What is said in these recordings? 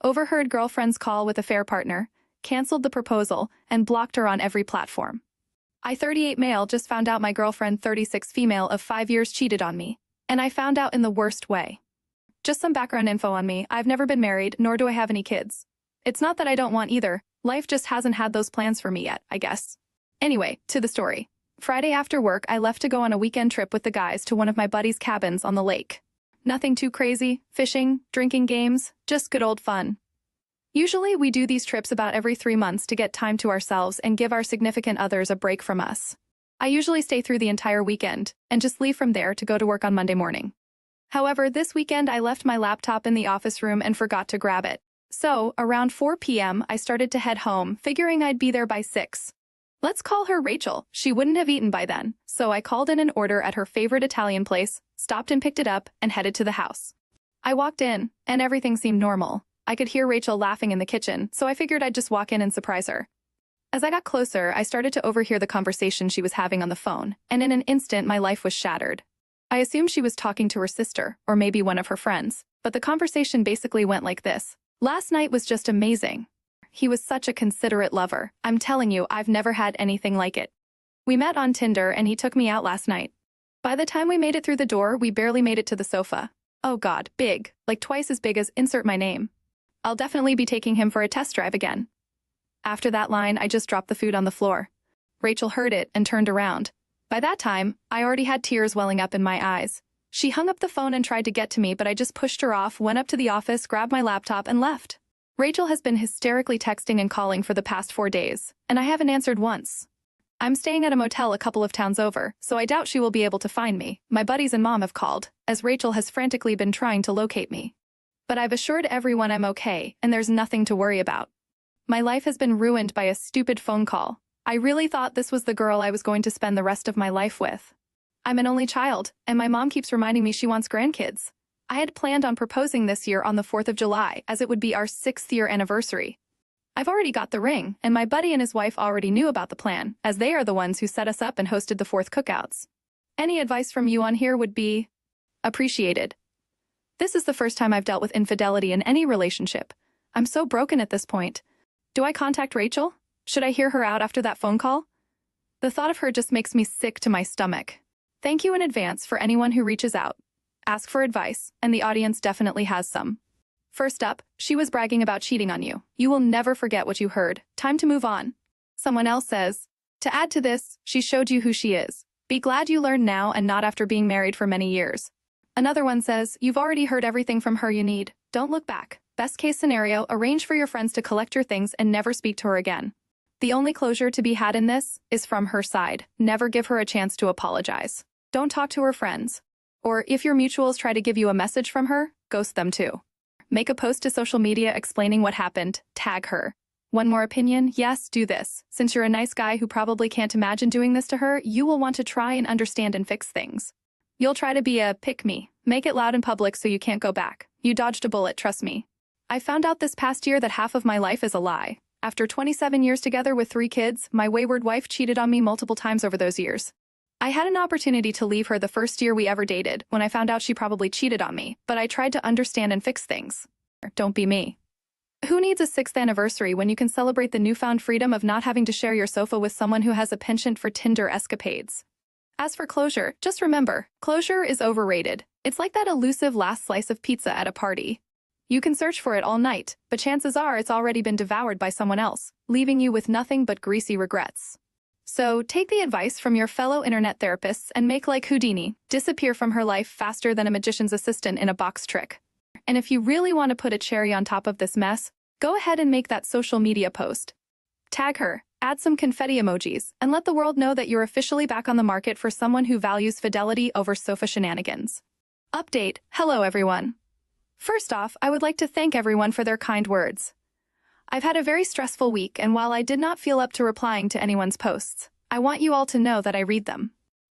overheard girlfriend's call with affair partner, canceled the proposal, and blocked her on every platform. I 38 male just found out my girlfriend 36 female of 5 years cheated on me. And I found out in the worst way. Just some background info on me. I've never been married, nor do I have any kids. It's not that I don't want either. Life just hasn't had those plans for me yet, I guess. Anyway, to the story. Friday after work, I left to go on a weekend trip with the guys to one of my buddies' cabins on the lake. Nothing too crazy, fishing, drinking games, just good old fun. Usually we do these trips about every 3 months to get time to ourselves and give our significant others a break from us. I usually stay through the entire weekend and just leave from there to go to work on Monday morning. However, this weekend I left my laptop in the office room and forgot to grab it. So, around 4 p.m. I started to head home, figuring I'd be there by 6. Let's call her Rachel. She wouldn't have eaten by then, so I called in an order at her favorite Italian place, stopped and picked it up, and headed to the house. I walked in, and everything seemed normal. I could hear Rachel laughing in the kitchen, so I figured I'd just walk in and surprise her. As I got closer, I started to overhear the conversation she was having on the phone, and in an instant my life was shattered. I assumed she was talking to her sister, or maybe one of her friends, but the conversation basically went like this. Last night was just amazing. He was such a considerate lover. I'm telling you, I've never had anything like it. We met on Tinder and he took me out last night. By the time we made it through the door, we barely made it to the sofa. Oh God, big, like twice as big as insert my name. I'll definitely be taking him for a test drive again. After that line, I just dropped the food on the floor. Rachel heard it and turned around. By that time, I already had tears welling up in my eyes. She hung up the phone and tried to get to me, but I just pushed her off, went up to the office, grabbed my laptop, and left. Rachel has been hysterically texting and calling for the past 4 days, and I haven't answered once. I'm staying at a motel a couple of towns over, so I doubt she will be able to find me. My buddies and mom have called, as Rachel has frantically been trying to locate me. But I've assured everyone I'm okay, and there's nothing to worry about. My life has been ruined by a stupid phone call. I really thought this was the girl I was going to spend the rest of my life with. I'm an only child, and my mom keeps reminding me she wants grandkids. I had planned on proposing this year on the 4th of July, as it would be our 6th-year anniversary. I've already got the ring, and my buddy and his wife already knew about the plan, as they are the ones who set us up and hosted the 4th cookouts. Any advice from you on here would be appreciated. This is the first time I've dealt with infidelity in any relationship. I'm so broken at this point. Do I contact Rachel? Should I hear her out after that phone call? The thought of her just makes me sick to my stomach. Thank you in advance for anyone who reaches out. Ask for advice, and the audience definitely has some. First up, she was bragging about cheating on you. You will never forget what you heard. Time to move on. Someone else says, to add to this, she showed you who she is. Be glad you learned now and not after being married for many years. Another one says, you've already heard everything from her you need. Don't look back. Best case scenario, arrange for your friends to collect your things and never speak to her again. The only closure to be had in this is from her side. Never give her a chance to apologize. Don't talk to her friends. Or if your mutuals try to give you a message from her, ghost them too. Make a post to social media explaining what happened. Tag her. One more opinion? Yes, do this. Since you're a nice guy who probably can't imagine doing this to her, you will want to try and understand and fix things. You'll try to be a pick-me. Make it loud in public so you can't go back. You dodged a bullet, trust me. I found out this past year that half of my life is a lie. After 27 years together with 3 kids, my wayward wife cheated on me multiple times over those years. I had an opportunity to leave her the first year we ever dated, when I found out she probably cheated on me, but I tried to understand and fix things. Don't be me. Who needs a 6th anniversary when you can celebrate the newfound freedom of not having to share your sofa with someone who has a penchant for Tinder escapades? As for closure, just remember, closure is overrated. It's like that elusive last slice of pizza at a party. You can search for it all night, but chances are it's already been devoured by someone else, leaving you with nothing but greasy regrets. So, take the advice from your fellow internet therapists and make like Houdini, disappear from her life faster than a magician's assistant in a box trick. And if you really want to put a cherry on top of this mess, go ahead and make that social media post. Tag her, add some confetti emojis, and let the world know that you're officially back on the market for someone who values fidelity over sofa shenanigans. Update. Hello everyone. First off, I would like to thank everyone for their kind words. I've had a very stressful week, and while I did not feel up to replying to anyone's posts, I want you all to know that I read them.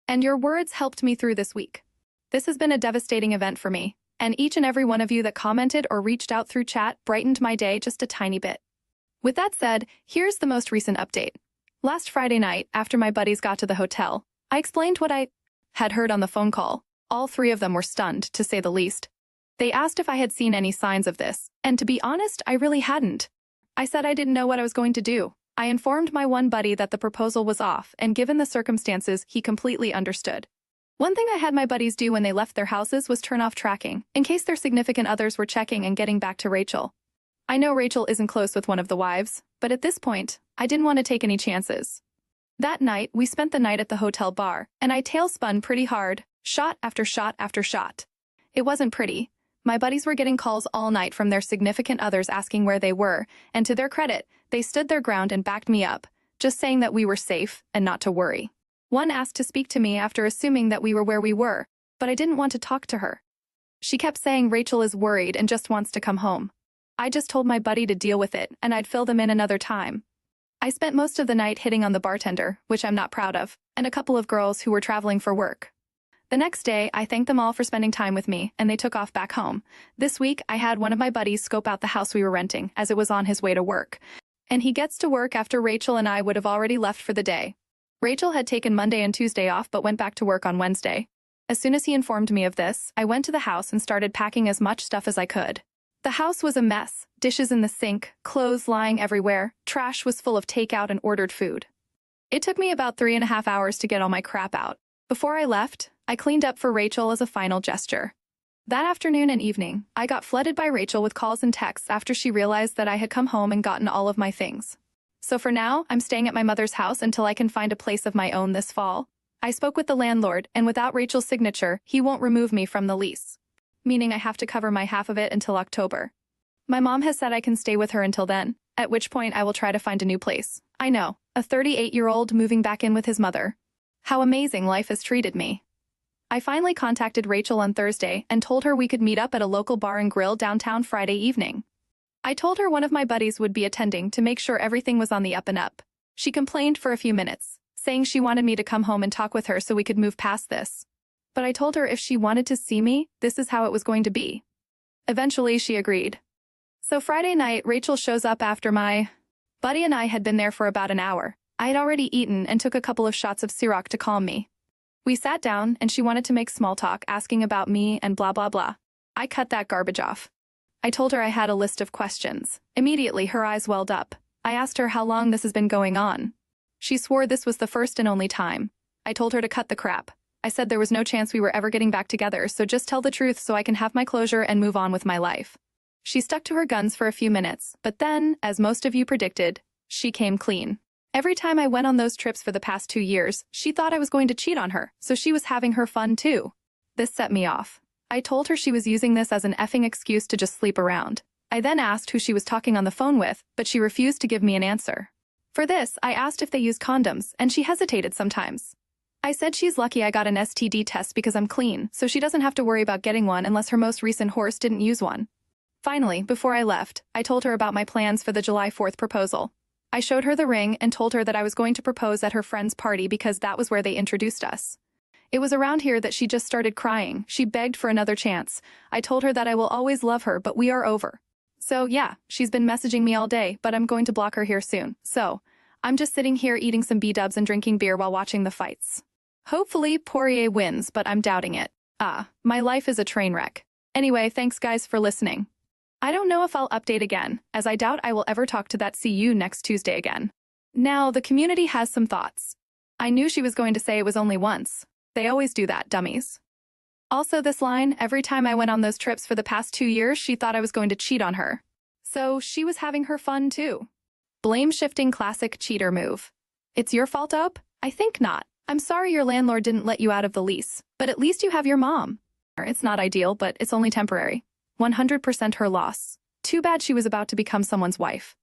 And your words helped me through this week. This has been a devastating event for me, and each and every one of you that commented or reached out through chat brightened my day just a tiny bit. With that said, here's the most recent update. Last Friday night, after my buddies got to the hotel, I explained what I had heard on the phone call. All 3 of them were stunned, to say the least. They asked if I had seen any signs of this, and to be honest, I really hadn't. I said I didn't know what I was going to do. I informed my one buddy that the proposal was off, and given the circumstances, he completely understood. One thing I had my buddies do when they left their houses was turn off tracking, in case their significant others were checking and getting back to Rachel. I know Rachel isn't close with one of the wives, but at this point, I didn't want to take any chances. That night, we spent the night at the hotel bar, and I tailspun pretty hard, shot after shot after shot. It wasn't pretty. My buddies were getting calls all night from their significant others asking where they were, and to their credit, they stood their ground and backed me up, just saying that we were safe and not to worry. One asked to speak to me after assuming that we were where we were, but I didn't want to talk to her. She kept saying Rachel is worried and just wants to come home. I just told my buddy to deal with it, and I'd fill them in another time. I spent most of the night hitting on the bartender, which I'm not proud of, and a couple of girls who were traveling for work. The next day, I thanked them all for spending time with me, and they took off back home. This week, I had one of my buddies scope out the house we were renting, as it was on his way to work. And he gets to work after Rachel and I would have already left for the day. Rachel had taken Monday and Tuesday off but went back to work on Wednesday. As soon as he informed me of this, I went to the house and started packing as much stuff as I could. The house was a mess, dishes in the sink, clothes lying everywhere, trash was full of takeout and ordered food. It took me about 3.5 hours to get all my crap out. Before I left, I cleaned up for Rachel as a final gesture. That afternoon and evening, I got flooded by Rachel with calls and texts after she realized that I had come home and gotten all of my things. So for now, I'm staying at my mother's house until I can find a place of my own this fall. I spoke with the landlord, and without Rachel's signature, he won't remove me from the lease. Meaning I have to cover my half of it until October. My mom has said I can stay with her until then, at which point I will try to find a new place. I know, a 38-year-old moving back in with his mother. How amazing life has treated me. I finally contacted Rachel on Thursday and told her we could meet up at a local bar and grill downtown Friday evening. I told her one of my buddies would be attending to make sure everything was on the up and up. She complained for a few minutes, saying she wanted me to come home and talk with her so we could move past this. But I told her if she wanted to see me, this is how it was going to be. Eventually, she agreed. So Friday night, Rachel shows up after my buddy and I had been there for about an hour. I had already eaten and took a couple of shots of Ciroc to calm me. We sat down, and she wanted to make small talk, asking about me and blah blah blah. I cut that garbage off. I told her I had a list of questions. Immediately, her eyes welled up. I asked her how long this has been going on. She swore this was the first and only time. I told her to cut the crap. I said there was no chance we were ever getting back together, so just tell the truth so I can have my closure and move on with my life. She stuck to her guns for a few minutes, but then, as most of you predicted, she came clean. Every time I went on those trips for the past 2 years, she thought I was going to cheat on her, so she was having her fun too. This set me off. I told her she was using this as an effing excuse to just sleep around. I then asked who she was talking on the phone with, but she refused to give me an answer. For this, I asked if they use condoms, and she hesitated sometimes. I said she's lucky I got an STD test because I'm clean, so she doesn't have to worry about getting one unless her most recent horse didn't use one. Finally, before I left, I told her about my plans for the July 4th proposal. I showed her the ring and told her that I was going to propose at her friend's party because that was where they introduced us. It was around here that she just started crying. She begged for another chance. I told her that I will always love her, but we are over. So yeah, she's been messaging me all day, but I'm going to block her here soon. So, I'm just sitting here eating some B-dubs and drinking beer while watching the fights. Hopefully, Poirier wins, but I'm doubting it. My life is a train wreck. Anyway, thanks guys for listening. I don't know if I'll update again, as I doubt I will ever talk to that CU next Tuesday again. Now, the community has some thoughts. I knew she was going to say it was only once. They always do that, dummies. Also this line, every time I went on those trips for the past 2 years, she thought I was going to cheat on her. So she was having her fun too. Blame-shifting classic cheater move. It's your fault, Up? I think not. I'm sorry your landlord didn't let you out of the lease, but at least you have your mom. It's not ideal, but it's only temporary. 100% her loss. Too bad she was about to become someone's wife.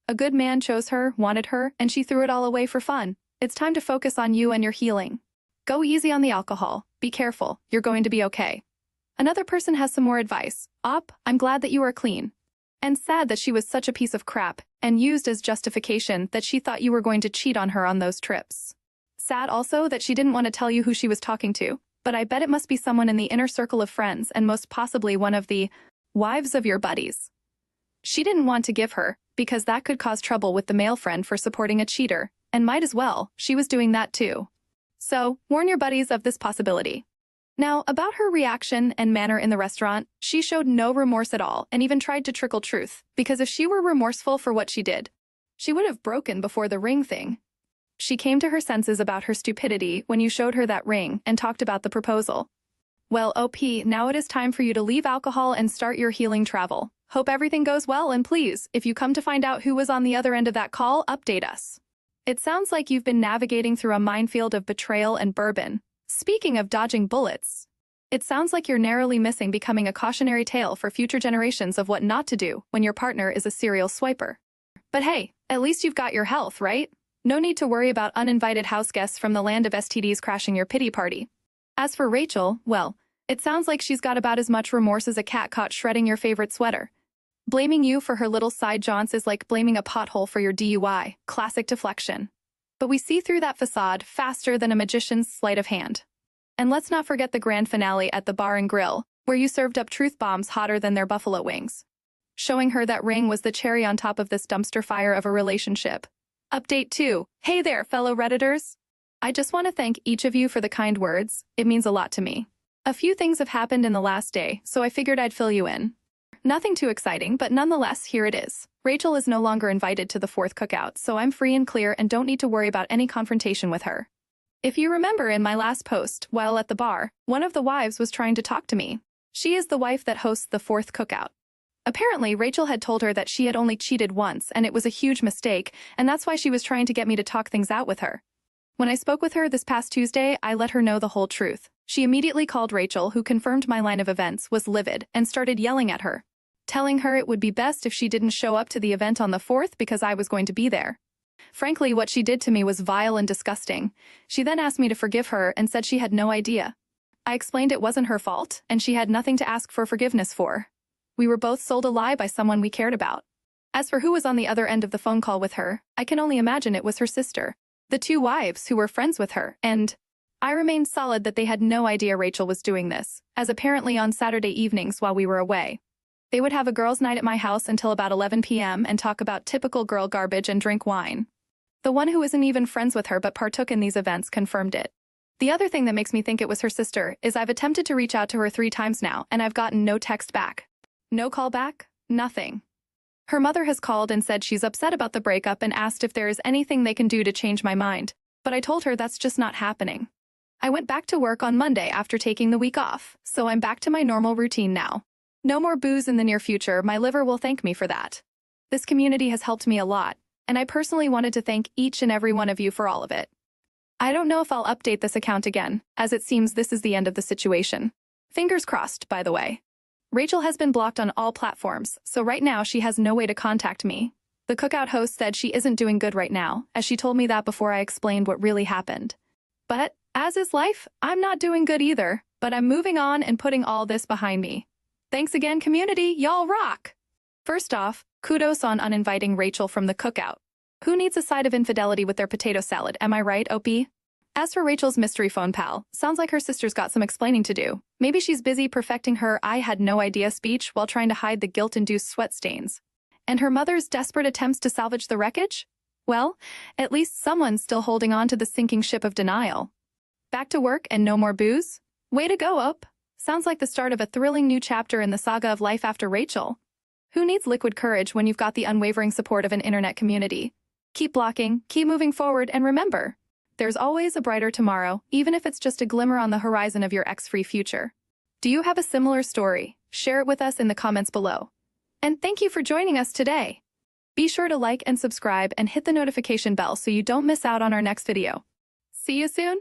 A good man chose her, wanted her, and she threw it all away for fun. It's time to focus on you and your healing. Go easy on the alcohol. Be careful. You're going to be okay. Another person has some more advice. Op, I'm glad that you are clean. And sad that she was such a piece of crap and used as justification that she thought you were going to cheat on her on those trips. Sad also that she didn't want to tell you who she was talking to, but I bet it must be someone in the inner circle of friends and most possibly one of the wives of your buddies. She didn't want to give her, because that could cause trouble with the male friend for supporting a cheater, and might as well, she was doing that too. So, warn your buddies of this possibility. Now, about her reaction and manner in the restaurant, she showed no remorse at all and even tried to trickle truth, because if she were remorseful for what she did, she would have broken before the ring thing. She came to her senses about her stupidity when you showed her that ring and talked about the proposal. Well, OP, now it is time for you to leave alcohol and start your healing travel. Hope everything goes well, and please, if you come to find out who was on the other end of that call, update us. It sounds like you've been navigating through a minefield of betrayal and bourbon. Speaking of dodging bullets, it sounds like you're narrowly missing becoming a cautionary tale for future generations of what not to do when your partner is a serial swiper. But hey, at least you've got your health, right? No need to worry about uninvited house guests from the land of STDs crashing your pity party. As for Rachel, well, it sounds like she's got about as much remorse as a cat caught shredding your favorite sweater. Blaming you for her little side jaunts is like blaming a pothole for your DUI, classic deflection. But we see through that facade faster than a magician's sleight of hand. And let's not forget the grand finale at the bar and grill, where you served up truth bombs hotter than their buffalo wings. Showing her that ring was the cherry on top of this dumpster fire of a relationship. Update 2. Hey there, fellow Redditors. I just want to thank each of you for the kind words. It means a lot to me. A few things have happened in the last day, so I figured I'd fill you in. Nothing too exciting, but nonetheless, here it is. Rachel is no longer invited to the 4th cookout, so I'm free and clear and don't need to worry about any confrontation with her. If you remember in my last post, while at the bar, one of the wives was trying to talk to me. She is the wife that hosts the 4th cookout. Apparently, Rachel had told her that she had only cheated once and it was a huge mistake, and that's why she was trying to get me to talk things out with her. When I spoke with her this past Tuesday, I let her know the whole truth. She immediately called Rachel, who confirmed my line of events was livid, and started yelling at her, telling her it would be best if she didn't show up to the event on the 4th because I was going to be there. Frankly, what she did to me was vile and disgusting. She then asked me to forgive her and said she had no idea. I explained it wasn't her fault, and she had nothing to ask for forgiveness for. We were both sold a lie by someone we cared about. As for who was on the other end of the phone call with her, I can only imagine it was her sister, the 2 wives who were friends with her, and I remained solid that they had no idea Rachel was doing this, as apparently on Saturday evenings while we were away, they would have a girls' night at my house until about 11 p.m. and talk about typical girl garbage and drink wine. The one who isn't even friends with her but partook in these events confirmed it. The other thing that makes me think it was her sister is I've attempted to reach out to her 3 times now, and I've gotten no text back. No call back? Nothing. Her mother has called and said she's upset about the breakup and asked if there is anything they can do to change my mind, but I told her that's just not happening. I went back to work on Monday after taking the week off, so I'm back to my normal routine now. No more booze in the near future, my liver will thank me for that. This community has helped me a lot, and I personally wanted to thank each and every one of you for all of it. I don't know if I'll update this account again, as it seems this is the end of the situation. Fingers crossed, by the way. Rachel has been blocked on all platforms, so right now she has no way to contact me. The cookout host said she isn't doing good right now, as she told me that before I explained what really happened. But, as is life, I'm not doing good either, but I'm moving on and putting all this behind me. Thanks again, community, y'all rock! First off, kudos on uninviting Rachel from the cookout. Who needs a side of infidelity with their potato salad, am I right, OP? As for Rachel's mystery phone pal, sounds like her sister's got some explaining to do. Maybe she's busy perfecting her "I had no idea" speech while trying to hide the guilt-induced sweat stains. And her mother's desperate attempts to salvage the wreckage? Well, at least someone's still holding on to the sinking ship of denial. Back to work and no more booze? Way to go, OP! Sounds like the start of a thrilling new chapter in the saga of life after Rachel. Who needs liquid courage when you've got the unwavering support of an internet community? Keep blocking, keep moving forward, and remember, there's always a brighter tomorrow, even if it's just a glimmer on the horizon of your ex-free future. Do you have a similar story? Share it with us in the comments below. And thank you for joining us today. Be sure to like and subscribe and hit the notification bell so you don't miss out on our next video. See you soon!